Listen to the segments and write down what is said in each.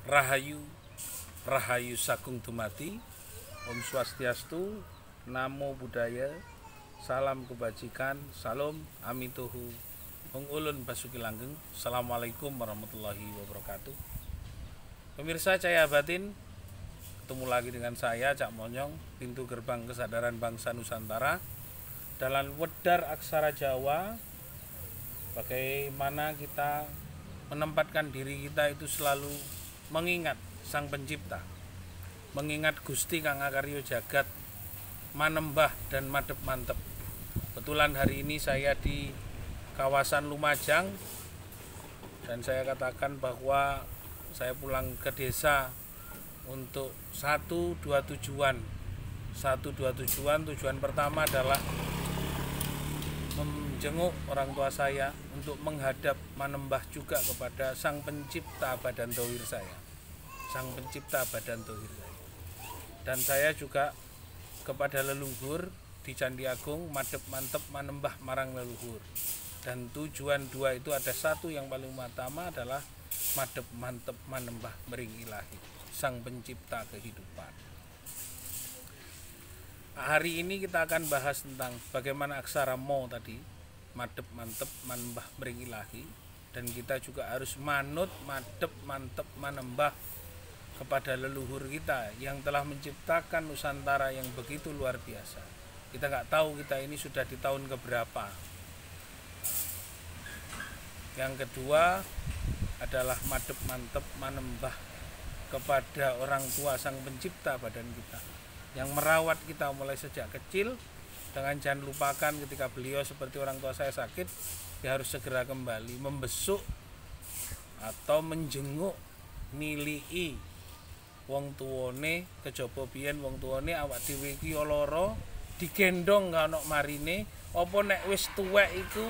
Rahayu, Rahayu Sagung Dumadi, Om Swastiastu, Namo Buddhaya, Salam Kebajikan, Salam Amituhu, Ong Ulun Basuki Langgeng. Assalamualaikum warahmatullahi wabarakatuh. Pemirsa Cahaya Batin, ketemu lagi dengan saya Cak Monyong, pintu gerbang kesadaran bangsa Nusantara dalam wedar aksara Jawa. Bagaimana kita menempatkan diri kita itu selalu mengingat Sang Pencipta, mengingat Gusti Kang Akarya Jagat, manembah dan madep mantep. Kebetulan hari ini saya di kawasan Lumajang dan saya katakan bahwa saya pulang ke desa untuk dua tujuan. Tujuan pertama adalah menjenguk orang tua saya untuk menghadap manembah juga kepada Sang Pencipta badan tohir saya, Sang Pencipta badan tohir saya. Dan saya juga kepada leluhur di Candi Agung, madep mantep manembah marang leluhur. Dan tujuan dua itu ada satu yang paling utama adalah madep mantep manembah mering ilahi, Sang Pencipta kehidupan. Hari ini kita akan bahas tentang bagaimana aksara mo tadi, madep mantep manembah mering ilahi, dan kita juga harus manut madep mantep manembah kepada leluhur kita yang telah menciptakan Nusantara yang begitu luar biasa. Kita nggak tahu kita ini sudah di tahun keberapa. Yang kedua adalah madep mantep manembah kepada orang tua Sang Pencipta badan kita, yang merawat kita mulai sejak kecil. Dengan jangan lupakan ketika beliau seperti orang tua saya sakit, dia harus segera kembali membesuk atau menjenguk nilii wong tuwane, kejaba biyen wong tuwane awak dhewe iki lara digendong kana marine, apa nek wis tuwek iku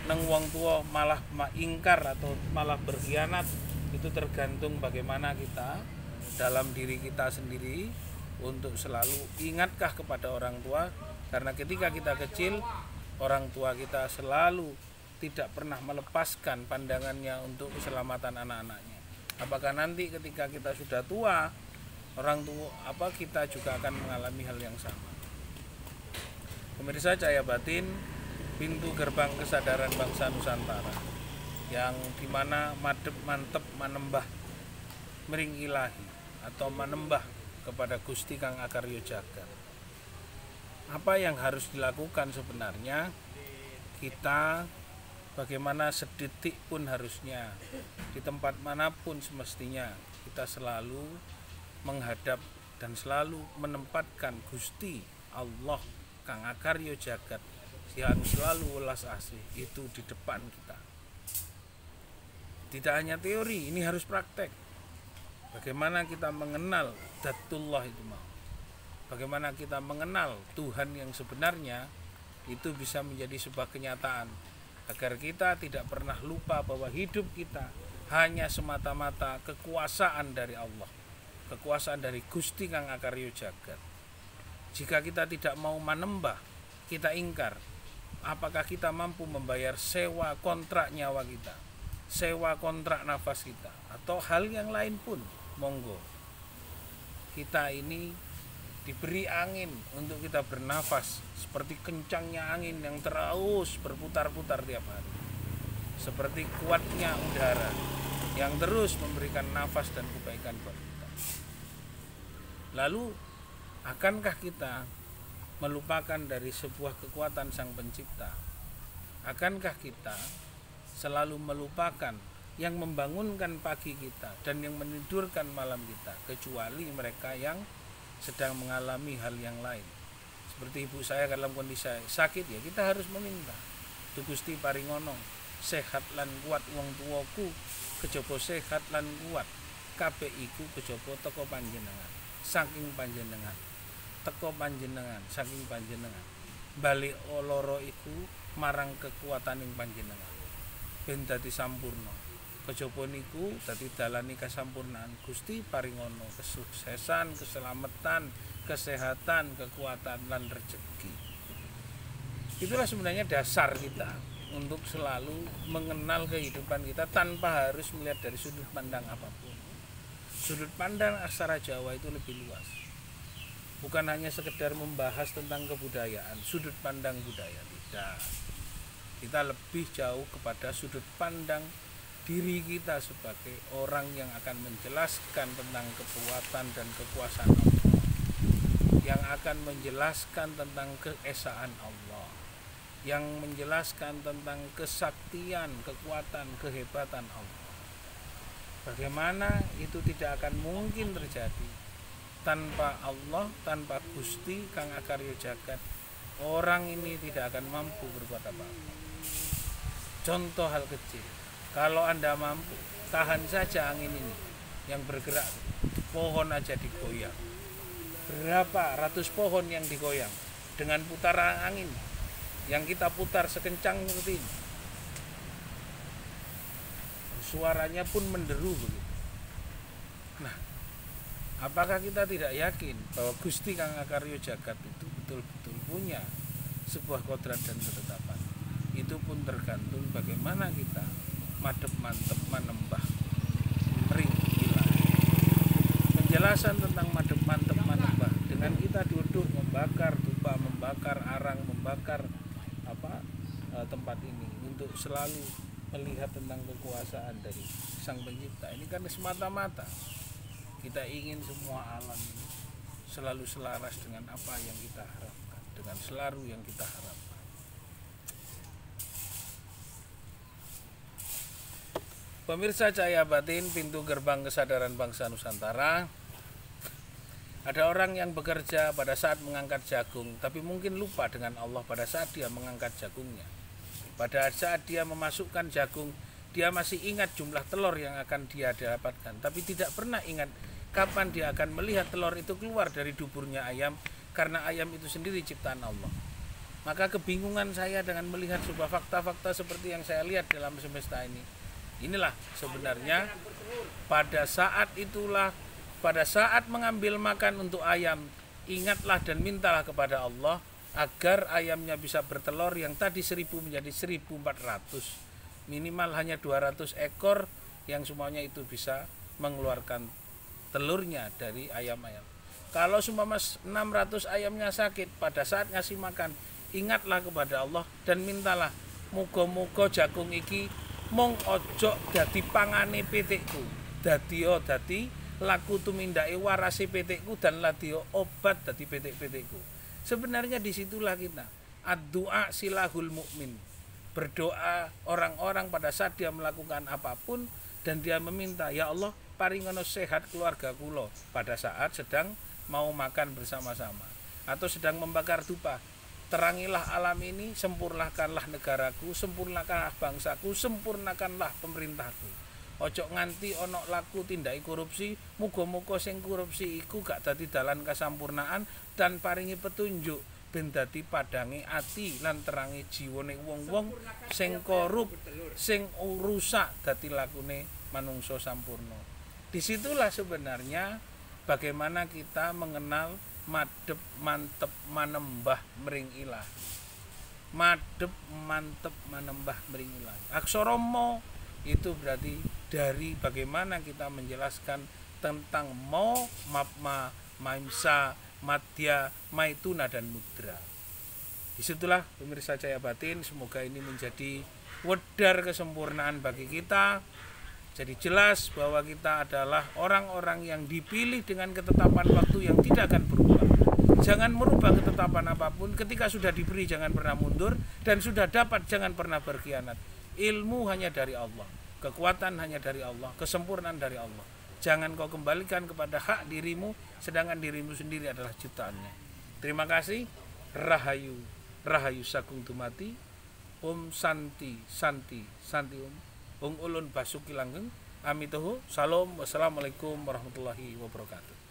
nang wong tua malah ingkar atau malah berkhianat. Itu tergantung bagaimana kita dalam diri kita sendiri untuk selalu ingatkah kepada orang tua. Karena ketika kita kecil, orang tua kita selalu tidak pernah melepaskan pandangannya untuk keselamatan anak-anaknya. Apakah nanti ketika kita sudah tua, orang tua kita juga akan mengalami hal yang sama. Pemirsa Cahaya Batin, pintu gerbang kesadaran bangsa Nusantara, yang dimana madep mantep manembah mering ilahi atau manembah kepada Gusti Kang Akarya Jagat. Apa yang harus dilakukan sebenarnya? Kita bagaimana sedetik pun harusnya di tempat manapun semestinya kita selalu menghadap dan selalu menempatkan Gusti Allah Kang Akarya Jagat yang selalu welas asih itu di depan kita. Tidak hanya teori, ini harus praktek. Bagaimana kita mengenal Dzatullah itu mau. Bagaimana kita mengenal Tuhan yang sebenarnya, itu bisa menjadi sebuah kenyataan. Agar kita tidak pernah lupa bahwa hidup kita hanya semata-mata kekuasaan dari Allah, kekuasaan dari Gusti Kang Akarya Jagat. Jika kita tidak mau manembah, kita ingkar, apakah kita mampu membayar sewa kontrak nyawa kita, sewa kontrak nafas kita, atau hal yang lain pun, monggo. Kita ini diberi angin untuk kita bernafas, seperti kencangnya angin yang terus berputar-putar tiap hari, seperti kuatnya udara yang terus memberikan nafas dan kebaikan buat kita. Lalu akankah kita melupakan dari sebuah kekuatan Sang Pencipta? Akankah kita selalu melupakan yang membangunkan pagi kita dan yang menidurkan malam kita, kecuali mereka yang sedang mengalami hal yang lain. Seperti ibu saya dalam kondisi sakit, ya kita harus meminta, Tu Gusti paringono sehat lan kuat wong tuaku, kejaba sehat lan kuat kabeh iku kejaba teko panjenengan, saking panjenengan, teko panjenengan, saking panjenengan, balik lara iku marang kekuataning panjenengan ben dadi sampurna. Kejaba niku dadi dalane kasampurnaan. Gusti paringono kesuksesan, keselamatan, kesehatan, kekuatan lan rezeki. Itulah sebenarnya dasar kita untuk selalu mengenal kehidupan kita tanpa harus melihat dari sudut pandang apapun. Sudut pandang aksara Jawa itu lebih luas. Bukan hanya sekedar membahas tentang kebudayaan, sudut pandang budaya, tidak. Kita lebih jauh kepada sudut pandang diri kita sebagai orang yang akan menjelaskan tentang kekuatan dan kekuasaan Allah, yang akan menjelaskan tentang keesaan Allah, yang menjelaskan tentang kesaktian, kekuatan, kehebatan Allah. Bagaimana itu tidak akan mungkin terjadi tanpa Allah, tanpa Gusti Kang Akarya Jagat. Orang ini tidak akan mampu berbuat apa-apa. Contoh hal kecil, kalau Anda mampu tahan saja angin ini yang bergerak, pohon aja digoyang. Berapa ratus pohon yang digoyang dengan putaran angin yang kita putar sekencang seperti ini. Suaranya pun menderu begitu. Nah, apakah kita tidak yakin bahwa Gusti Kang Akarya Jagat itu betul-betul punya sebuah kodrat dan ketetapan? Itu pun tergantung bagaimana kita madep mantep manembah ring ilah. Penjelasan tentang madep mantep manembah dengan kita duduk membakar dupa, membakar arang, membakar tempat ini untuk selalu melihat tentang kekuasaan dari Sang Pencipta. Ini kan semata-mata kita ingin semua alam ini selalu selaras dengan apa yang kita harapkan, dengan selaru yang kita harapkan. Pemirsa Cahaya Batin, pintu gerbang kesadaran bangsa Nusantara. Ada orang yang bekerja pada saat mengangkat jagung, tapi mungkin lupa dengan Allah pada saat dia mengangkat jagungnya. Pada saat dia memasukkan jagung, dia masih ingat jumlah telur yang akan dia dapatkan, tapi tidak pernah ingat kapan dia akan melihat telur itu keluar dari duburnya ayam, karena ayam itu sendiri ciptaan Allah. Maka kebingungan saya dengan melihat sebuah fakta-fakta seperti yang saya lihat dalam semesta ini. Inilah sebenarnya pada saat itulah, pada saat mengambil makan untuk ayam, ingatlah dan mintalah kepada Allah agar ayamnya bisa bertelur yang tadi 1000 menjadi 1400, minimal hanya 200 ekor yang semuanya itu bisa mengeluarkan telurnya dari ayam-ayam. Kalau seumpama 600 ayamnya sakit, pada saat ngasih makan ingatlah kepada Allah dan mintalah muga-muga jagung iki mung ojo dadi pangane pitikku, dadi laku tumindake warase pitikku dan ladio obat dadi pitik-pitikku. Sebenarnya disitulah kita ad-du'a silahul mukmin. Berdoa orang-orang pada saat dia melakukan apapun dan dia meminta, ya Allah paringono sehat keluarga kula pada saat sedang mau makan bersama-sama atau sedang membakar dupa. Terangilah alam ini, sempurnakanlah negaraku, sempurnakanlah bangsaku, sempurnakanlah pemerintahku. Ojo nganti ono laku tindai korupsi, muga-muga sing korupsi iku gak dadi dalan kasampurnaan dan paringi petunjuk ben dadi padange ati lan terangi jiwane wong-wong sing korup, sing rusak dadi lakune manungsa sampurna. Disitulah sebenarnya bagaimana kita mengenal madep mantep manembah mring ilah. Madep mantep manembah mring ilah. Aksara ma itu berarti dari bagaimana kita menjelaskan tentang mo, mapma, maimsa, madya, maituna dan mudra. Disitulah pemirsa Cahaya Batin, semoga ini menjadi wedar kesempurnaan bagi kita. Jadi jelas bahwa kita adalah orang-orang yang dipilih dengan ketetapan waktu yang tidak akan berubah. Jangan merubah ketetapan apapun, ketika sudah diberi jangan pernah mundur, dan sudah dapat jangan pernah berkhianat. Ilmu hanya dari Allah, kekuatan hanya dari Allah, kesempurnaan dari Allah. Jangan kau kembalikan kepada hak dirimu, sedangkan dirimu sendiri adalah ciptaannya. Terima kasih. Rahayu, rahayu sakung tumati. Om santi, santi, santi om. Ung ulun basuki langgeng. Amitohu. Salam. Wassalamualaikum warahmatullahi wabarakatuh.